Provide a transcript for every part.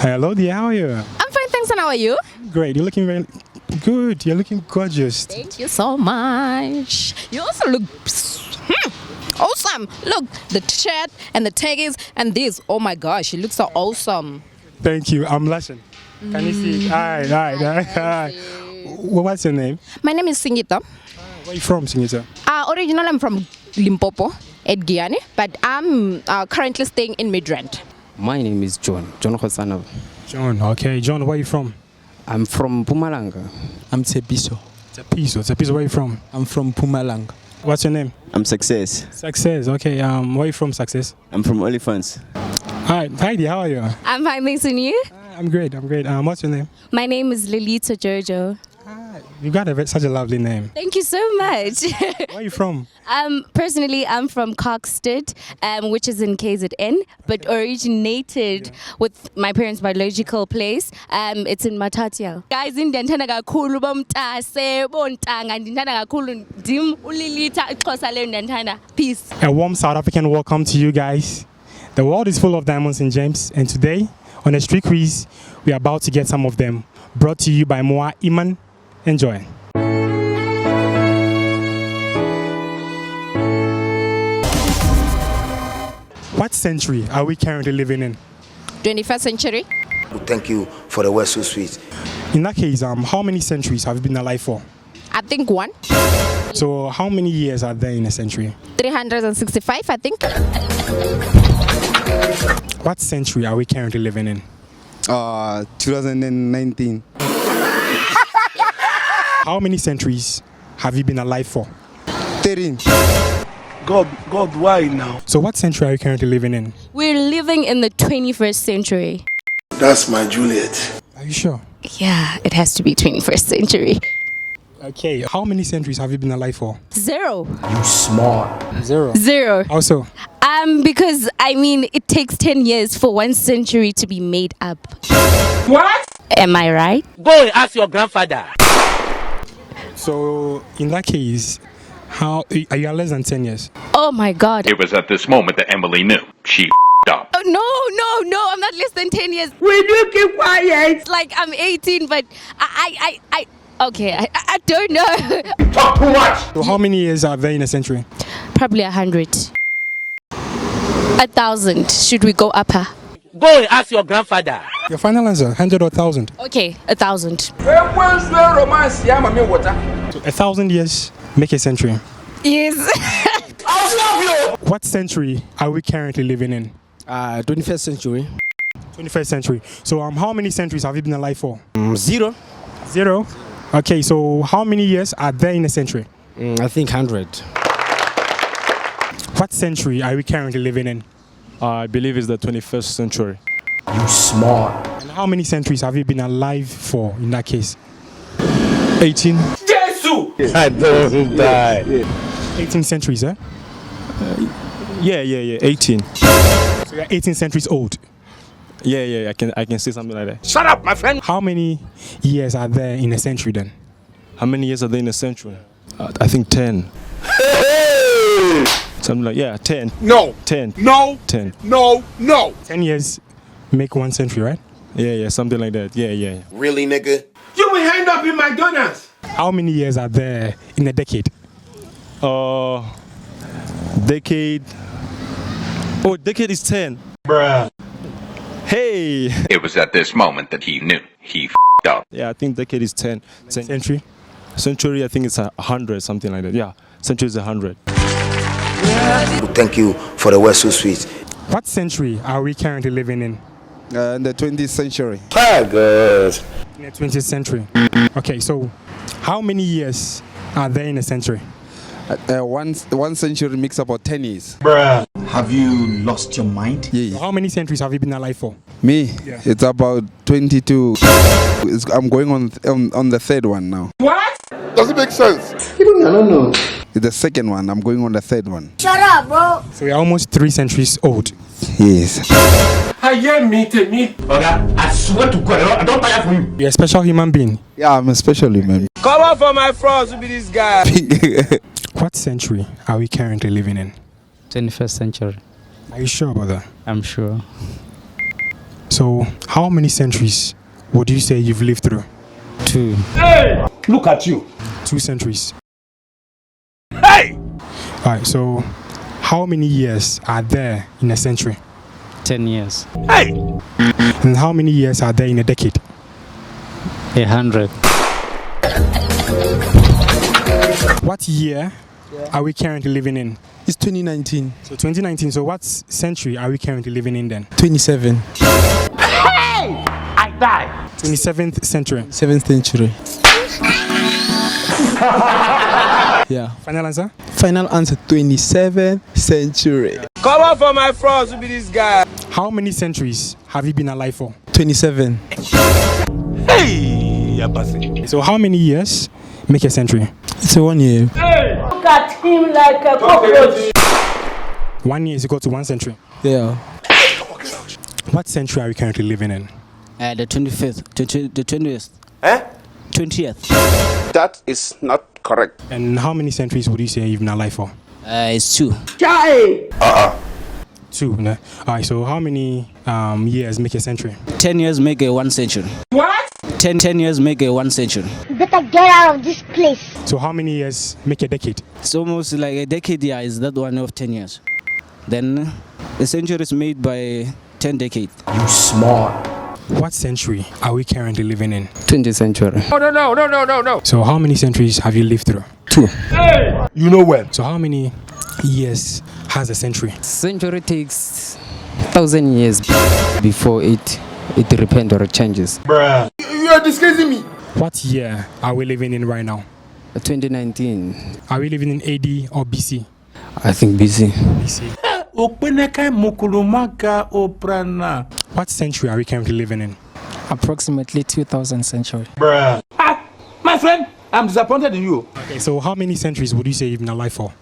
Hello dear, how are you? I'm fine, thanks, and how are you? Great, you're looking very good. You're looking gorgeous. Thank you so much. You also look awesome. Look, the shirt and the taggings and this. Oh my gosh, you look so awesome. Thank you. I'm blushing. Can you see? Alright. What's your name? My name is Singita. Where are you from, Singita? Originally, I'm from Limpopo, RakGhana, but I'm currently staying in Midrand. My name is John Hosanov. John, okay. John, where are you from? I'm from Mpumalanga. I'm Tsepiso. Tepiso, where are you from? I'm from Mpumalanga. What's your name? I'm Success. Success, okay. Where are you from, Success? I'm from Oliphants. Hi, Heidi, how are you? I'm fine, thanks, and you? I'm great. What's your name? My name is Lilita Jojo. You got such a lovely name. Thank you so much. Where are you from? Personally, I'm from Coxted, which is in KZN, but originated with my parents' biological place. It's in Matatia. Guys, ndiyandithanda kakhulu bomntase bontanga ndiyandithanda kakhulu ndim uLilita ixhosa leyo ndiyandithanda. Peace. A warm South African welcome to you guys. The world is full of diamonds and gems, and today on the street quiz, we are about to get some of them. Brought to you by Iman. Enjoy. What century are we currently living in? 21st century. Thank you for the word so sweet. In that case, how many centuries have you been alive for? I think one. So how many years are there in a century? 365, I think. What century are we currently living in? 2019. How many centuries have you been alive for? 13. God, why now? So what century are you currently living in? We're living in the 21st century. That's my Juliet. Are you sure? Yeah, it has to be 21st century. Okay, how many centuries have you been alive for? 0. You smart. 0. 0. Also, Because it takes 10 years for one century to be made up. What? Am I right? Go and ask your grandfather. so in that case, are you less than 10 years? Oh my God. It was at this moment that Emily knew she f***ed up. Oh, no, I'm not less than 10 years. Will you keep quiet? It's like I'm 18, but okay, I don't know. Talk too much. So how many years are there in a century? Probably 100. 1,000. Should we go upper? Go and ask your grandfather. Your final answer, 100 or 1,000? Okay, 1,000. So 1,000 years make a century. Yes. What century are we currently living in? 21st century. 21st century. So how many centuries have you been alive for? 0. 0. Okay, so how many years are there in a century? I think 100. What century are we currently living in? I believe it's the 21st century. You smart. And how many centuries have you been alive for in that case? 18. Jesus! I don't die. 18 centuries, eh? Yeah. 18. So you're 18 centuries old. Yeah. I can say something like that. Shut up, my friend. How many years are there in a century then? How many years are there in a century? I think 10. Something like 10. No. 10. No. 10. No. 10 years make one century, right? Yeah, something like that. Yeah. Really, nigga? You will end up in McDonald's. How many years are there in a decade? Decade. Oh, decade is 10. Bruh. Hey. It was at this moment that he knew he f***ed up. Yeah, I think decade is 10. Century? Century, I think it's 100, something like that. Yeah, century is 100. Thank you for the word so sweet. What century are we currently living in? In the 20th century. Good. In the 20th century. Okay, so how many years are there in a century? One century makes about 10 years. Bruh. Have you lost your mind? Yeah. So how many centuries have you been alive for? Me? Yeah. It's about 22. I'm going on the third one now. What? Does it make sense? I don't know. It's the second one. I'm going on the third one. Shut up, bro. So you're almost 3 centuries old. Yes. I hear me. Okay, I swear to God, I don't tire for you. You're a special human being. Yeah, I'm especially, man. Come on for my frogs to be this guy. What century are we currently living in? 21st century. Are you sure about that? I'm sure. So, how many centuries would you say you've lived through? 2. Look at you. 2 centuries. Hey! Alright, so how many years are there in a century? 10 years. Hey! And how many years are there in a decade? 100. What year are we currently living in? It's 2019. So 2019, so what century are we currently living in then? 27. Hey! I die. 27th century. 7th century. Yeah. Final answer? Final answer, 27th century. Come on for my frogs, who be this guy? How many centuries have you been alive for? 27. Hey! Abasi. So how many years make a century? It's a 1 year. Look at him like a cockroach. 1 year is equal to 1 century. Yeah. What century are we currently living in? The 25th. The 20th. Eh? 20th. That is not correct. And how many centuries would you say you've been alive for? It's 2. 2. No? Alright, so how many years make a century? 10 years make a 1 century. What? 10 years make a 1 century. Better get out of this place. So how many years make a decade? It's almost like a decade, yeah, is that one of 10 years. Then a century is made by 10 decades. You smart. What century are we currently living in? 20th century. Oh, no. So how many centuries have you lived through? 2. Hey! You know when? So how many years has a century? Century takes 1,000 years before it repents or changes. Bruh. You are disgracing me. What year are we living in right now? 2019. Are we living in AD or BC? I think BC. BC. What century are we currently living in? Approximately 2000 century. Bruh. My friend, I'm disappointed in you. Okay, so how many centuries would you say you've been alive for?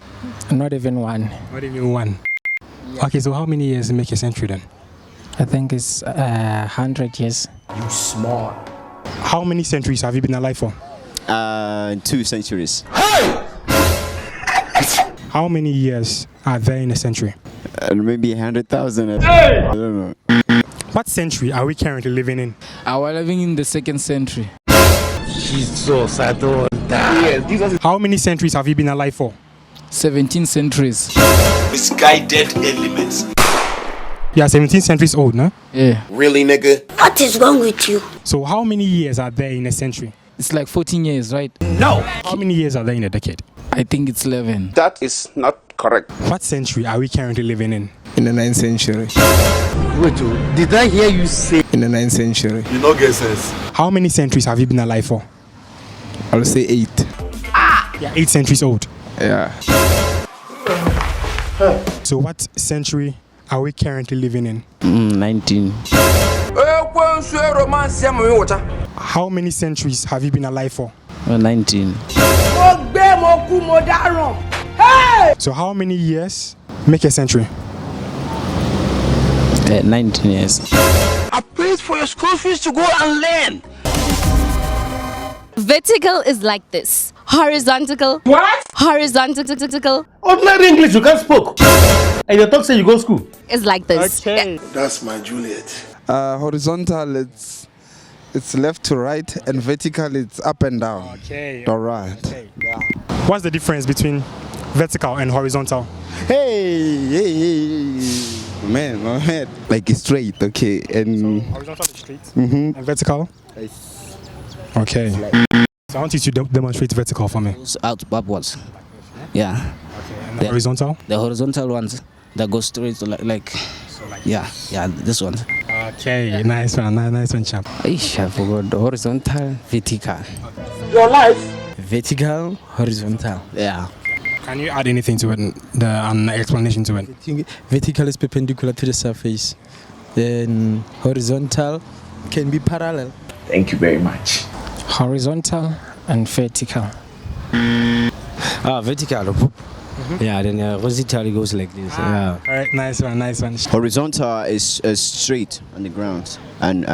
Not even 1. Not even 1. Okay, so how many years make a century then? I think it's 100 years. You smart. How many centuries have you been alive for? 2 centuries. Hey! How many years are there in a century? Maybe 100,000. Hey! I don't know. What century are we currently living in? We're living in the 2nd century. Jesus, I don't die. How many centuries have you been alive for? 17 centuries. Misguided elements. You are 17 centuries old, no? Yeah. Really, nigga? What is wrong with you? So how many years are there in a century? It's like 14 years, right? No. How many years are there in a decade? I think it's 11. That is not correct. What century are we currently living in? In the 9th century. Wait, did I hear you say? In the 9th century. You know, get sense. How many centuries have you been alive for? I'll say 8. Yeah, 8 centuries old. Yeah. So what century are we currently living in? 19. How many centuries have you been alive for? 19. So how many years make a century? 19 years. I paid for your school fees to go and learn. Vertical is like this. Horizontal. What? Horizontal Ordinary English you can't spoke. And you talk say you go school. is like this. Okay. That's my Juliet. Horizontal, it's left to right, and vertical, it's up and down. Okay. All right. Okay. What's the difference between vertical and horizontal? Hey, man, my head. Like it's straight, okay, and Horizontal is straight. And vertical? Okay. So I want you to demonstrate vertical for me. Goes out upwards. Yeah. Okay. And the horizontal? The horizontal ones that go straight like yeah, this one. Okay, nice one, champ. I forgot the horizontal, vertical. Your life. Vertical, horizontal. Yeah. Can you add anything to it, an explanation to it? Vertical is perpendicular to the surface. Then horizontal can be parallel. Thank you very much. Horizontal and vertical. Vertical. Yeah, then horizontal goes like this. Yeah. All right, nice one. Horizontal is straight on the ground, and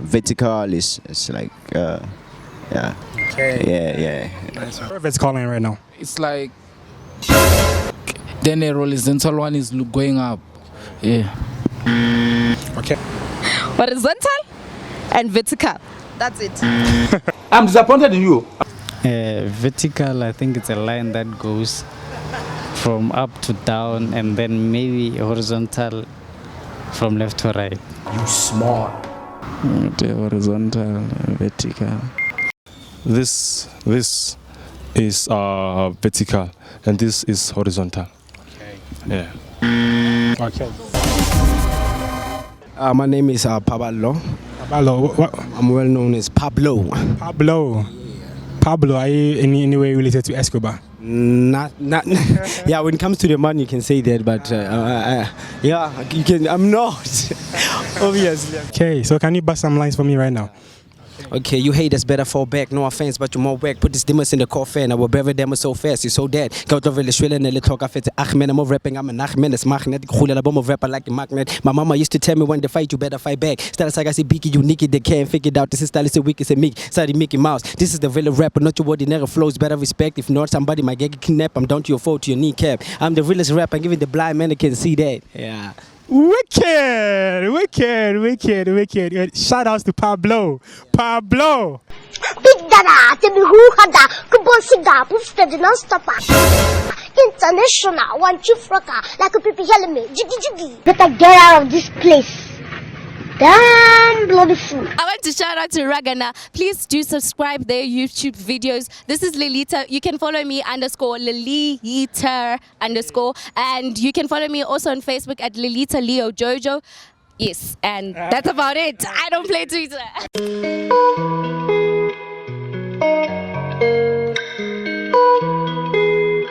vertical is like yeah. Okay. Yeah. Nice one. Where vertical line right now? It's like then the horizontal one is going up. Yeah. Okay. horizontal and vertical. That's it. I'm disappointed in you. Vertical, I think it's a line that goes from up to down, and then maybe horizontal from left to right. You smart. Horizontal, vertical. This is vertical, and this is horizontal. Okay. Yeah. Okay. My name is Pablo Blow. Pablo, what? I'm well known as Pablo. Pablo. Pablo, are you in any way related to Escobar? Not. Yeah, when it comes to the money, you can say that, but yeah, you can. I'm not. Obviously. Okay, so can you bust some lines for me right now? Okay, you haters better fall back. No offense, but you're more whack. Put these demons in the coffin. I will bury them so fast. You're so dead. Go to the Shwell and the talk. I fit Ahmed. I'm rapping. I'm an Ahmed. It's magnet. Khula bomb of rapper like a magnet. My mama used to tell me when they fight, you better fight back. Style like I say, Biki, you nicky. They can't figure it out. This is style is a weak as a meek. Sorry, Mickey Mouse. This is the real rapper, not your ordinary flows. Better respect. If not, somebody might get kidnapped. I'm down to your fault, to your kneecap. I'm the realest rapper. Even the blind man can see that. Yeah. Wicked. Shout outs to Pablo. Pablo. Big Dada, Tebihuhada, Kubosiga, Pufted non-stopper. International, one chief rocker, like a pipi helmet, jiggy. Better get out of this place. Damn bloody fool. I want to shout out to RakGhana. Please do subscribe their YouTube videos. This is Lilita. You can follow me _Lilita_. And you can follow me also on Facebook at Lilita Leo Jojo. Yes, and that's about it. I don't play Twitter.